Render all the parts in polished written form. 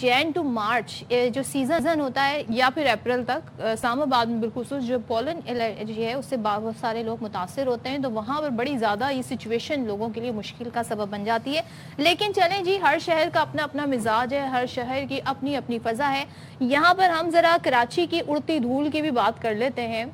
Jain to मार्च जो season होता है या फिर अप्रैल तक इस्लामाबाद में बिलखुसूस जो पोलन एलर्जी है उससे बहुत सारे लोग मुतासर होते हैं, तो वहाँ पर बड़ी ज़्यादा ये सिचुएशन लोगों के लिए मुश्किल का सबब बन जाती है। लेकिन चलें जी, हर शहर का अपना अपना मिजाज है, हर शहर की अपनी अपनी फ़ज़ा है। यहाँ पर हम ज़रा कराची की उड़ती धूल की भी बात कर लेते हैं।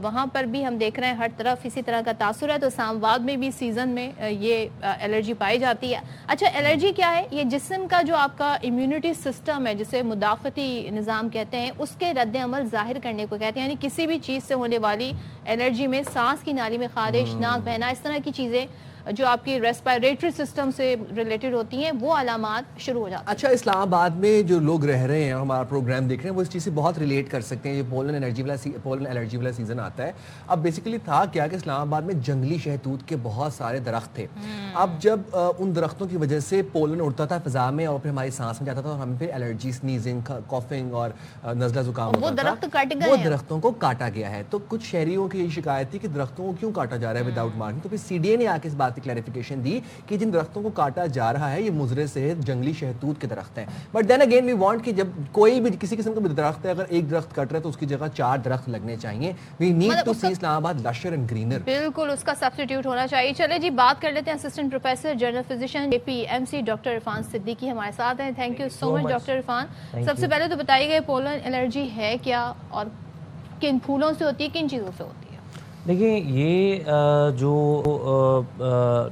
वहाँ पर भी हम देख रहे हैं हर तरफ इसी तरह का तासुर है, तो इस्लामाबाद में भी सीज़न में ये एलर्जी पाई जाती है। अच्छा, एलर्जी क्या है? ये जिस्म का जो आपका इम्यूनिटी सिस्टम है, जिसे मुदाफ़ती निज़ाम कहते हैं, उसके रद्द अमल ज़ाहिर करने को कहते हैं। यानी किसी भी चीज़ से होने वाली एलर्जी में सांस की नाली में खारिश, नाक बहना, इस तरह की चीज़ें जो आपकी रेस्पिरेटरी सिस्टम से रिलेटेड होती हैं, वो अलामात शुरू हो जाती हैं। अच्छा, इस्लामाबाद में जो लोग रह रहे हैं, हमारा प्रोग्राम देख रहे हैं, वो इस चीज़ से बहुत रिलेट कर सकते हैं। ये पोलन एलर्जी वाला सीज़न आता है। अब बेसिकली था क्या कि इस्लामाबाद में जंगली शहतूत के बहुत सारे दरख्त थे। अब जब उन दरख्तों की वजह से पोलन उड़ता था फ़िज़ा में और फिर हमारी सांस में जाता था और हमें फिर एलर्जी, स्नीजिंग, कॉफिंग और नज़ला ज़ुकाम होता था। वो दरख्तों को काटा गया है। तो कुछ शहरियों की शिकायत थी कि दरख्तों को क्यों काटा जा रहा है विदाउट मार्किंग। तो फिर CDA ने आके इस बात की क्लैरिफिकेशन दी कि जिन दरख्तों को काटा जा रहा है ये मुज़रे सेहत जंगली शहतूत के दरख्त हैं। But then again we want कि जब कोई भी किसी किस्म का भी दरख्त है, अगर एक दरख्त कट रहा है तो उसकी जगह 4 दरख्त लगने चाहिए। We need to see Islamabad lusher and greener. बिल्कुल, उसका सब्स्टिट्यूट होना चाहिए। चले जी, बात कर लेते हैं assistant professor general physician APMC doctor Irfan Siddiqui हमारे साथ हैं। Thank you so much doctor Irfan. सबसे पहले तो बताइए पोलन एलर्जी है क्या और किन फूलों से होती है, किन चीज़ों से होती है? देखिए, ये जो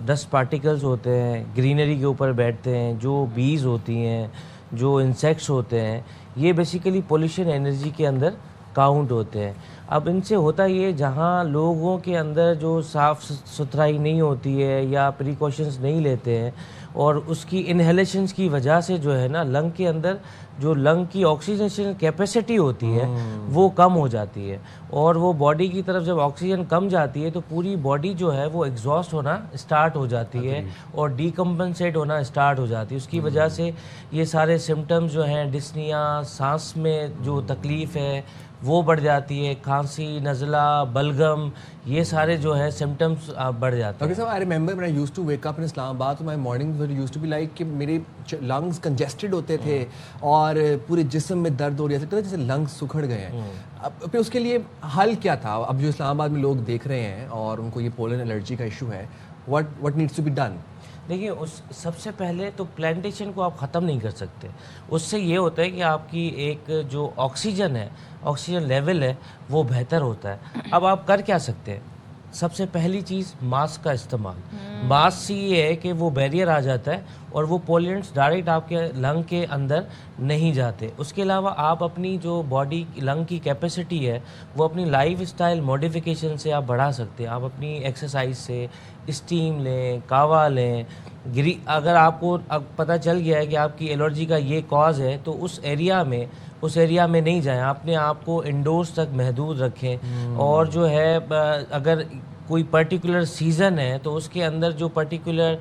डस्ट पार्टिकल्स होते हैं, ग्रीनरी के ऊपर बैठते हैं, जो बीज होती हैं, जो इंसेक्ट्स होते हैं, ये बेसिकली पोल्यूशन एनर्जी के अंदर काउंट होते हैं। अब इनसे होता ये, जहाँ लोगों के अंदर जो साफ़ सुथराई नहीं होती है या प्रिकॉशंस नहीं लेते हैं और उसकी इनहेलेशंस की वजह से जो है ना, लंग के अंदर जो लंग की ऑक्सीजनेशन कैपेसिटी होती है वो कम हो जाती है और वो बॉडी की तरफ जब ऑक्सीजन कम जाती है तो पूरी बॉडी जो है वो एग्जॉस्ट होना स्टार्ट हो जाती है और डीकम्पनसेट होना स्टार्ट हो जाती है। उसकी वजह से ये सारे सिम्टम्स जो हैं, डिस्निया, सांस में जो तकलीफ़ है वो बढ़ जाती है, खांसी, नज़ला, बलगम, ये सारे जो है सिम्टम्स बढ़ जाते हैं। Okay, so I remember when I used to wake up in Islamabad, so my mornings were used to be like कि मेरे लंग्स कंजेस्टेड होते थे और पूरे जिस्म में दर्द हो रहा था, जैसे लंग्स सुखड़ गए हैं। अब फिर उसके लिए हल क्या था? अब जो इस्लामाबाद में लोग देख रहे हैं और उनको ये पोलन एलर्जी का इशू है, what needs to be done? देखिए, उस सबसे पहले तो प्लांटेशन को आप ख़त्म नहीं कर सकते। उससे ये होता है कि आपकी एक जो ऑक्सीजन है, ऑक्सीजन लेवल है, वो बेहतर होता है। अब आप कर क्या सकते हैं? सबसे पहली चीज़ मास्क का इस्तेमाल। मास्क से ये है कि वो बैरियर आ जाता है और वो पोल्यूंट्स डायरेक्ट आपके लंग के अंदर नहीं जाते। उसके अलावा आप अपनी जो बॉडी लंग की कैपेसिटी है वो अपनी लाइफ स्टाइल मॉडिफिकेशन से आप बढ़ा सकते हैं। आप अपनी एक्सरसाइज से स्टीम लें, कावा लें, अगर आपको पता चल गया है कि आपकी एलर्जी का ये कॉज है तो उस एरिया में नहीं जाएं। अपने आप को इंडोर्स तक महदूद रखें और जो है अगर कोई पर्टिकुलर सीज़न है तो उसके अंदर जो पर्टिकुलर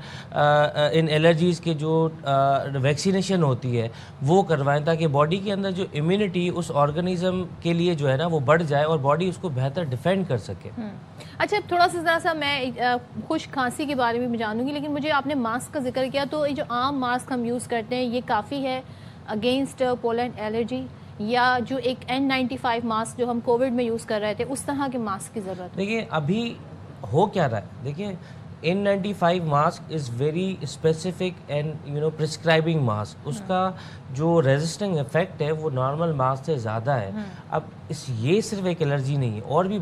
इन एलर्जीज़ के जो वैक्सीनेशन होती है वो करवाएं ताकि बॉडी के अंदर जो इम्यूनिटी उस ऑर्गेनिज्म के लिए जो है ना वो बढ़ जाए और बॉडी उसको बेहतर डिफेंड कर सके। अच्छा, थोड़ा सा ज़रा सा मैं खुश खांसी के बारे में भी जानूंगी, लेकिन मुझे आपने मास्क का जिक्र किया, तो ये जो आम मास्क हम यूज़ करते हैं ये काफ़ी है अगेंस्ट पोलन एलर्जी, या जो एक N95 मास्क जो हम कोविड में यूज़ कर रहे थे उस तरह के मास्क की ज़रूरत है? देखिए, अभी हो क्या रहा है, देखिए N95 mask is very specific and prescribing mask. उसका जो रेजिस्टिंग इफेक्ट है वो नॉर्मल मास्क से ज़्यादा है। अब ये सिर्फ एक एलर्जी नहीं है, और भी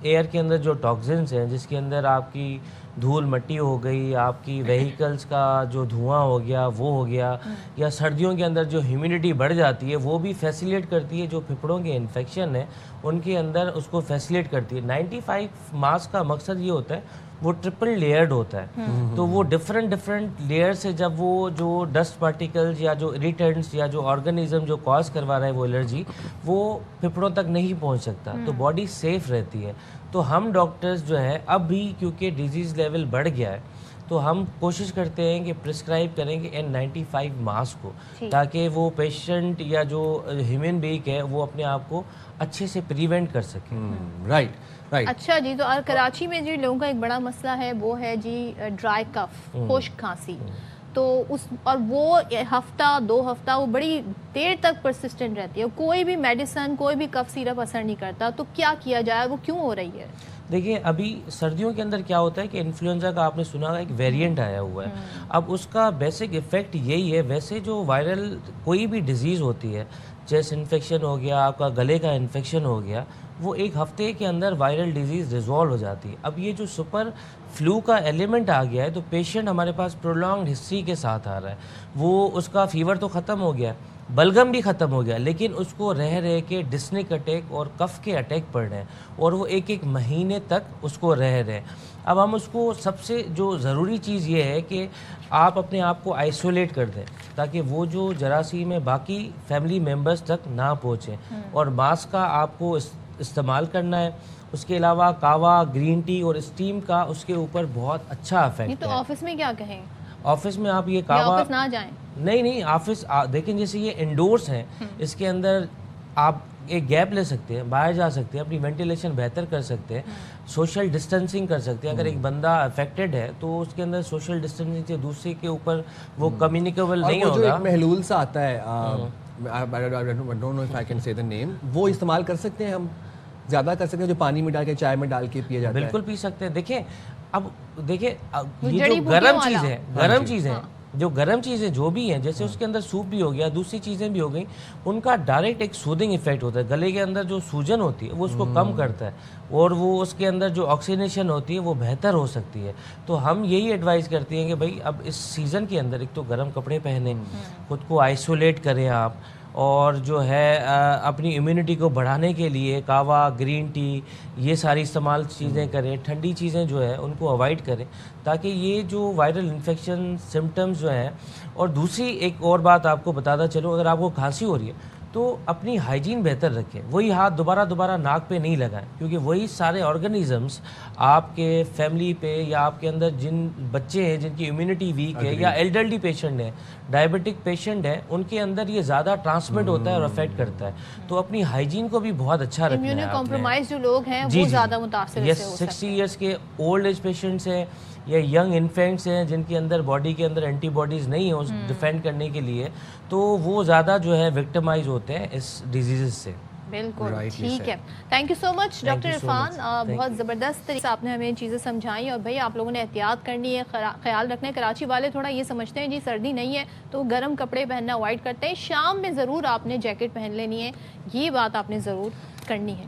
एयर के अंदर जो टॉक्सिन्स हैं, जिसके अंदर आपकी धूल मट्टी हो गई, आपकी व्हीकल्स का जो धुआं हो गया वो हो गया, या सर्दियों के अंदर जो ह्यूमिडिटी बढ़ जाती है वो भी फैसिलिटेट करती है, जो फेफड़ों के इन्फेक्शन है उनके अंदर उसको फैसिलिटेट करती है। 95 मास्क का मकसद ये होता है, वो ट्रिपल लेयर्ड होता है, तो वो डिफरेंट लेयर से जब वो जो डस्ट पार्टिकल्स या जो इरिटेंट्स या जो ऑर्गेनिज्म जो कॉज करवा रहा है वो एलर्जी, वो फेफड़ों तक नहीं पहुंच सकता, तो बॉडी सेफ रहती है। तो हम डॉक्टर्स जो है अब भी, क्योंकि डिजीज़ लेवल बढ़ गया है, तो हम कोशिश करते हैं कि प्रिस्क्राइब करेंगे N95 मास्क को, ताकि वो पेशेंट या जो ह्यूमन बीइंग है वो अपने आप को अच्छे से प्रिवेंट कर सके। राइट। अच्छा जी, तो कराची में जो लोगों का एक बड़ा मसला है वो है जी ड्राई कफ, खुश्क खांसी। تو اور وہ ہفتہ 2 ہفتہ وہ بڑی دیر تک پرسسٹنٹ رہتی ہے, کوئی بھی میڈیسن کوئی بھی کف سیرپ اثر نہیں کرتا, تو کیا کیا جائے, وہ کیوں ہو رہی ہے؟ دیکھیے ابھی سردیوں کے اندر کیا ہوتا ہے کہ انفلوئنزا کا آپ نے سنا ہوگا ایک ویریئنٹ آیا ہوا ہے. اب اس کا بیسک افیکٹ یہی ہے, ویسے جو وائرل کوئی بھی ڈیزیز ہوتی ہے, چیسٹ انفیکشن ہو گیا, آپ کا گلے کا انفیکشن ہو گیا, وہ ایک ہفتے کے اندر وائرل ڈیزیز ریزالو ہو جاتی ہے. اب یہ جو سپر فلو کا ایلیمنٹ آ گیا ہے تو پیشنٹ ہمارے پاس پرولونگڈ ہسٹری کے ساتھ آ رہا ہے, وہ اس کا فیور تو ختم ہو گیا, بلغم بھی ختم ہو گیا, لیکن اس کو رہ کے ڈسنک اٹیک اور کف کے اٹیک پڑ رہے ہیں, اور وہ ایک مہینے تک اس کو رہ رہے ہیں. اب ہم اس کو سب سے جو ضروری چیز یہ ہے کہ آپ اپنے آپ کو آئسولیٹ کر دیں تاکہ وہ جو جراثیم ہے باقی فیملی ممبرز تک نہ پہنچیں, اور ماسک کا آپ کو استعمال کرنا ہے. اس کے علاوہ کاوا, گرین ٹی اور اسٹیم کا اس کے اوپر بہت اچھا افیکٹ ہے. تو آفس میں کیا کہیں, آفس میں آپ یہ کاوا, آفس نہ جائیں؟ نہیں آفس دیکھیں جیسے یہ انڈورس ہیں, اس کے اندر آپ ایک گیپ لے سکتے ہیں, باہر جا سکتے ہیں, اپنی وینٹیلیشن بہتر کر سکتے ہیں, سوشل ڈسٹینسنگ کر سکتے ہیں. اگر ایک بندہ افیکٹڈ ہے تو اس کے اندر سوشل ڈسٹینسنگ سے دوسرے کے اوپر وہ کمیونیکیبل نہیں ہوگا. جو ایک محلول سا آتا ہے, وہ استعمال کر سکتے ہیں, ہم زیادہ کر سکتے ہیں, جو پانی میں ڈال کے چائے میں ڈال کے پیا جاتا ہے. بالکل پی سکتے ہیں. دیکھیں یہ جو گرم چیزیں جو گرم چیزیں جو بھی ہیں, جیسے اس کے اندر سوپ بھی ہو گیا, دوسری چیزیں بھی ہو گئیں, ان کا ڈائریکٹ ایک سودنگ ایفیکٹ ہوتا ہے. گلے کے اندر جو سوجن ہوتی ہے وہ اس کو کم کرتا ہے, اور وہ اس کے اندر جو آکسیجنیشن ہوتی ہے وہ بہتر ہو سکتی ہے. تو ہم یہی ایڈوائز کرتے ہیں کہ بھائی اب اس سیزن کے اندر ایک تو گرم کپڑے پہنیں, خود کو آئسولیٹ کریں آپ, اور جو ہے اپنی امیونٹی کو بڑھانے کے لیے کاوا, گرین ٹی, یہ ساری استعمال چیزیں کریں. ٹھنڈی چیزیں جو ہے ان کو اوائڈ کریں تاکہ یہ جو وائرل انفیکشن سمٹمز جو ہیں. اور دوسری ایک اور بات آپ کو بتاتا چلو, اگر آپ کو کھانسی ہو رہی ہے تو اپنی ہائیجین بہتر رکھیں, وہی ہاتھ دوبارہ ناک پہ نہیں لگائیں, کیونکہ وہی سارے آرگنیزمز آپ کے فیملی پہ یا آپ کے اندر جن بچے ہیں جن کی امیونٹی ویک ہے, یا ایلڈرلی پیشنٹ ہیں, ڈائبٹک پیشنٹ ہیں, ان کے اندر یہ زیادہ ٹرانسمٹ ہوتا ہے اور افیکٹ کرتا ہے. تو اپنی ہائیجین کو بھی بہت اچھا رکھنا ہے. امیونو کمپرومائز جو لوگ ہیں وہ زیادہ متاثر سے ہو سکتے ہیں. 60 ایئرس کے اولڈ ایج پیشنٹس ہیں یا ینگ انفینٹس ہیں جن کے اندر باڈی کے اندر اینٹی باڈیز نہیں ہیں اس ڈیفینڈ کرنے کے لیے, تو وہ زیادہ جو ہے وکٹمائز ہوتے ہیں اس ڈیزیز سے. بالکل ٹھیک ہے. Thank you so much doctor Irfan, بہت زبردست طریقے سے آپ نے ہمیں چیزیں سمجھائیں. اور بھائی آپ لوگوں نے احتیاط کرنی ہے, خیال رکھنا ہے. کراچی والے تھوڑا یہ سمجھتے ہیں جی سردی نہیں ہے تو گرم کپڑے پہننا اوائڈ کرتے ہیں, شام میں ضرور آپ نے جیکٹ پہن لینی ہے, یہ بات آپ نے ضرور کرنی ہے.